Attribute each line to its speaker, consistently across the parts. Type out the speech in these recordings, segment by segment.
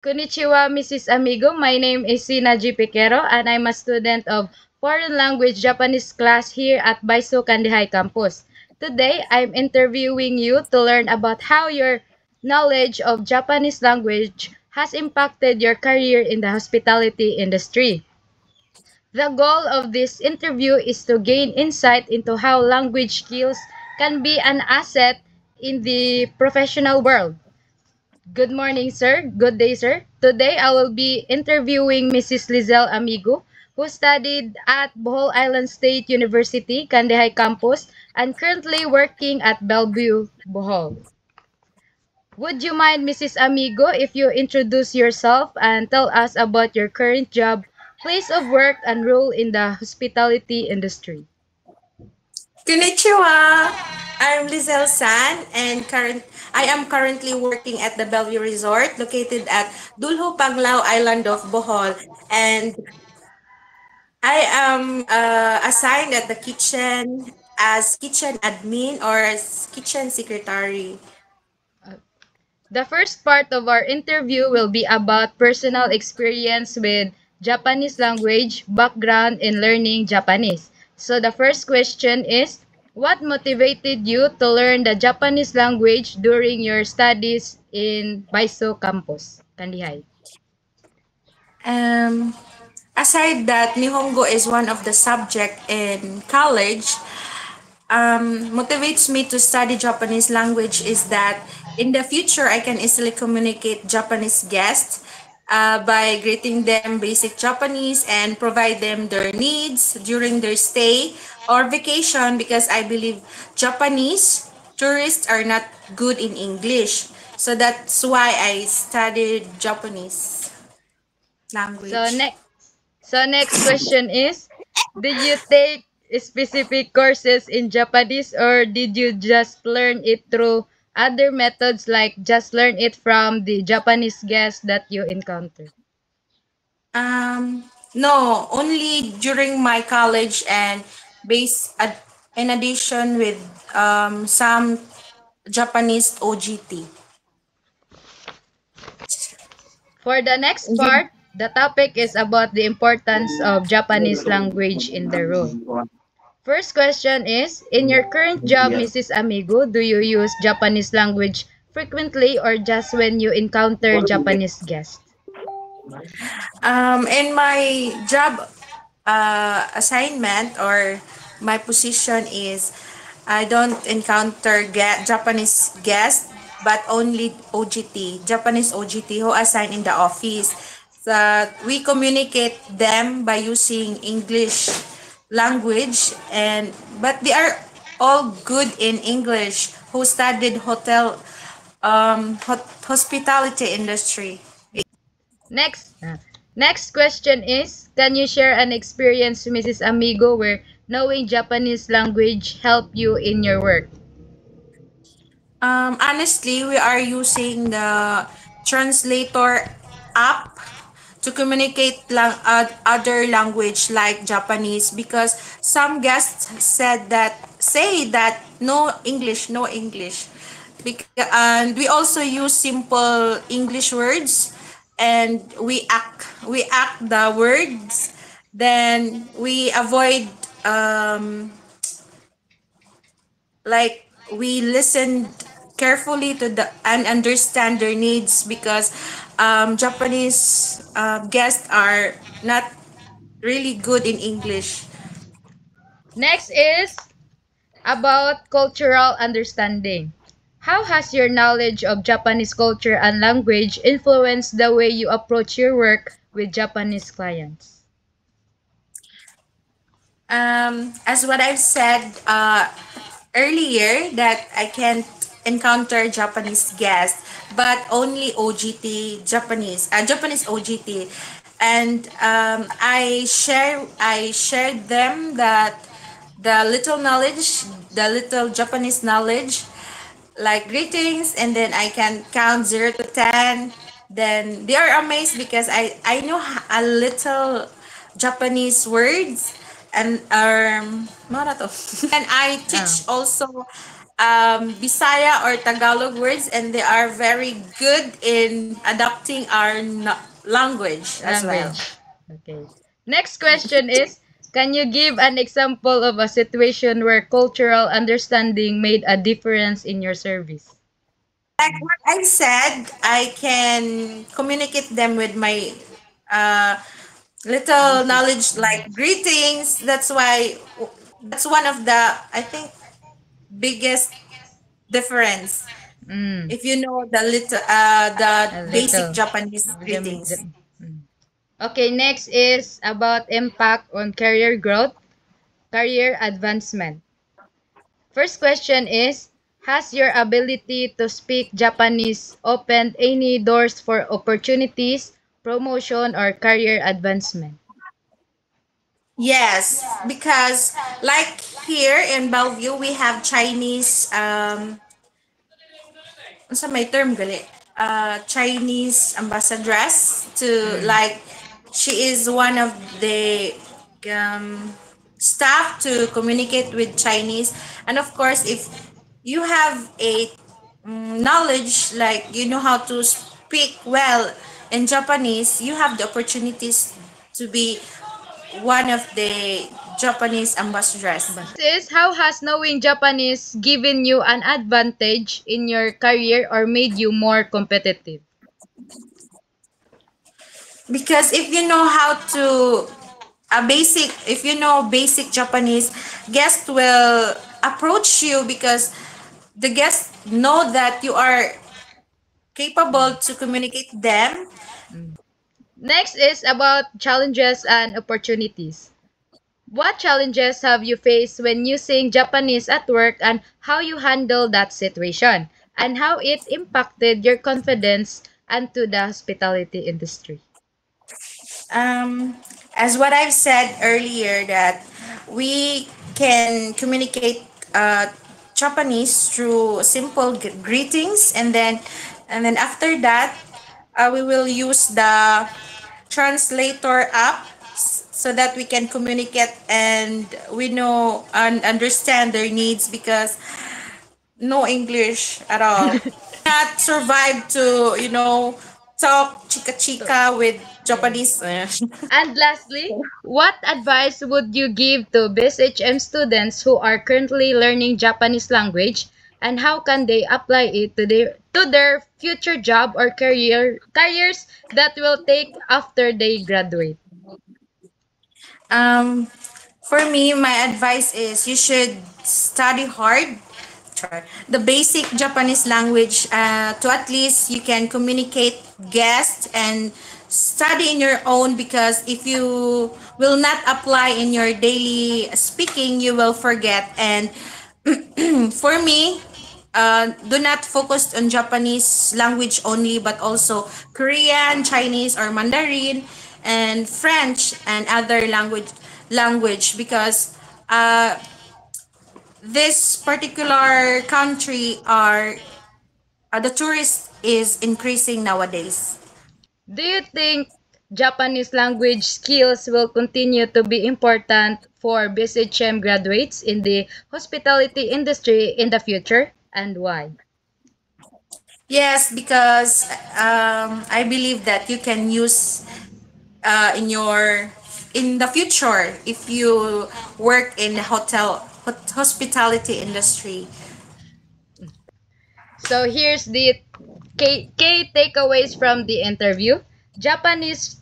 Speaker 1: Konnichiwa, Mrs. Amigo. My name is Sina G. Piquero, and I'm a student of Foreign Language Japanese class here at Baiso Kandihay Campus. Today, I'm interviewing you to learn about how your knowledge of Japanese language has impacted your career in the hospitality industry. The goal of this interview is to gain insight into how language skills can be an asset in the professional world. Good morning, sir. Good day, sir. Today, I will be interviewing Mrs. Lizelle Amigo, who studied at Bohol Island State University, Kandihay Campus, and currently working at Bellevue, Bohol. Would you mind, Mrs. Amigo, if you introduce yourself and tell us about your current job, place of work, and role in the hospitality industry?
Speaker 2: Konnichiwa! I'm Lizelle San and I am currently working at the Bellevue Resort located at Dulho Panglao Island of Bohol, and I am assigned at the kitchen as kitchen admin or as kitchen secretary.
Speaker 1: The first part of our interview will be about personal experience with Japanese language, background in learning Japanese. So the first question is, what motivated you to learn the Japanese language during your studies in Baiso campus, Kandihay?
Speaker 2: Um, Aside that Nihongo is one of the subject in college, motivates me to study Japanese language is that in the future I can easily communicate Japanese guests by greeting them basic Japanese and provide them their needs during their stay or vacation, because I believe Japanese tourists are not good in English. So that's why I studied Japanese
Speaker 1: So
Speaker 2: language.
Speaker 1: next so next question is, did you take specific courses in Japanese or did you just learn it through other methods like just learn it from the Japanese guests that you encountered?
Speaker 2: No, only during my college and in addition with some Japanese OGT.
Speaker 1: For the next part, the topic is about the importance of Japanese language in the role. First question is, in your current job, Mrs. Amigo, do you use Japanese language frequently or just when you encounter Japanese guests?
Speaker 2: In my job assignment or my position is I don't encounter Japanese guests, but only OGT, Japanese OGT who assigned in the office. So we communicate them by using English language, and but they are all good in English who studied hospitality industry.
Speaker 1: Next question is, can you share an experience, Mrs. Amigo, where knowing Japanese language helped you in your work?
Speaker 2: Honestly, we are using the translator app to communicate other language like Japanese, because some guests say that no English. And we also use simple English words, and we act the words, then we avoid like we listen carefully to the and understand their needs, because Japanese guests are not really good in English.
Speaker 1: Next is about cultural understanding. How has your knowledge of Japanese culture and language influenced the way you approach your work with Japanese clients?
Speaker 2: As what I've said earlier, that I can't encounter Japanese guests, but only OGT Japanese OGT, and I shared them that the little Japanese knowledge, like greetings, and then I can count 0 to 10. Then they are amazed because I know a little Japanese words, and mara to. And I
Speaker 1: Ah.
Speaker 2: teach also Bisaya or Tagalog words, and they are very good in adopting our language as well.
Speaker 1: Language. Okay. Next question is, can you give an example of a situation where cultural understanding made a difference in your service?
Speaker 2: Like what I said, I can communicate them with my uh, little
Speaker 1: Basic.
Speaker 2: knowledge like greetings. That's why that's one of the, I think, biggest difference.
Speaker 1: Mm,
Speaker 2: If you know the little the
Speaker 1: a
Speaker 2: basic
Speaker 1: little.
Speaker 2: Japanese greetings.
Speaker 1: Mm. Okay, next is about impact on career growth, career advancement. First question is, has your ability to speak Japanese opened any doors for opportunities, promotion, or career advancement?
Speaker 2: Yes, because like here in Bellevue, we have Chinese unsa may term gali, Chinese ambassadress to,
Speaker 1: Mm.
Speaker 2: like, she is one of the um, staff to communicate with Chinese. And of course, if you have a knowledge, like you know how to speak well in Japanese, you have the opportunities to be one of the Japanese ambassadors.
Speaker 1: Is how has knowing Japanese given you an advantage in your career or made you more competitive?
Speaker 2: Because if you know how to a basic if you know basic Japanese, guests will approach you because the guests know that you are capable to communicate them.
Speaker 1: Next is about challenges and opportunities. What challenges have you faced when using Japanese at work and how you handle that situation and how it impacted your confidence and to the hospitality industry?
Speaker 2: um, as what I've said earlier, that we can communicate Japanese through simple greetings, and then after that, we will use the translator app so that we can communicate and we know and understand their needs, because no English at all. Not survive to, talk chika chika with Japanese.
Speaker 1: And lastly, what advice would you give to BSHM students who are currently learning Japanese language and how can they apply it to their future job or careers that will take after they graduate?
Speaker 2: Um, for me, my advice is you should study hard. Try the basic Japanese language, to at least you can communicate guests and study in your own, because if you will not apply in your daily speaking, you will forget. And for me, do not focus on Japanese language only, but also Korean, Chinese, or Mandarin, and French and other language, because this particular country are the tourist is increasing nowadays.
Speaker 1: Do you think Japanese language skills will continue to be important for BSHM graduates in the hospitality industry in the future and why?
Speaker 2: Yes, because I believe that you can use in the future if you work in the hospitality industry.
Speaker 1: So here's the key takeaways from the interview. Japanese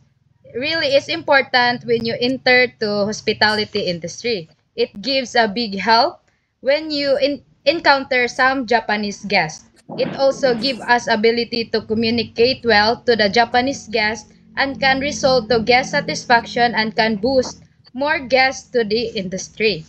Speaker 1: really is important when you enter to hospitality industry. It gives a big help when you encounter some Japanese guests. It also gives us ability to communicate well to the Japanese guests and can result to guest satisfaction and can boost more guests to the industry.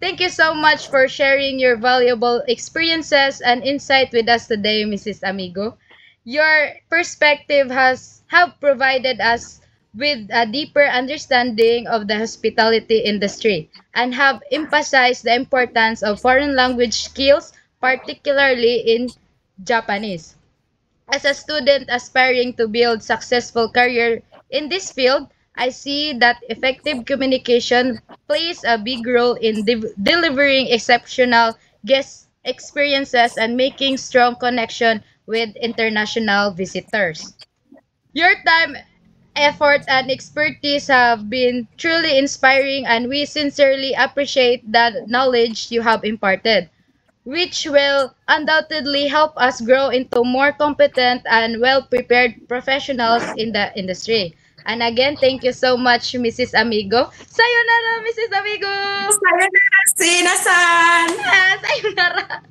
Speaker 1: Thank you so much for sharing your valuable experiences and insight with us today, Mrs. Amigo. Your perspective has have provided us with a deeper understanding of the hospitality industry and have emphasized the importance of foreign language skills, particularly in Japanese. As a student aspiring to build successful career in this field, I see that effective communication plays a big role in delivering exceptional guest experiences, and making strong connection with international visitors. Your time, effort, and expertise have been truly inspiring, and we sincerely appreciate the knowledge you have imparted, which will undoubtedly help us grow into more competent and well-prepared professionals in the industry. And again, thank you so much, Mrs. Amigo. Sayonara, Mrs. Amigo!
Speaker 2: Sayonara, Sina-san!
Speaker 1: Sayonara!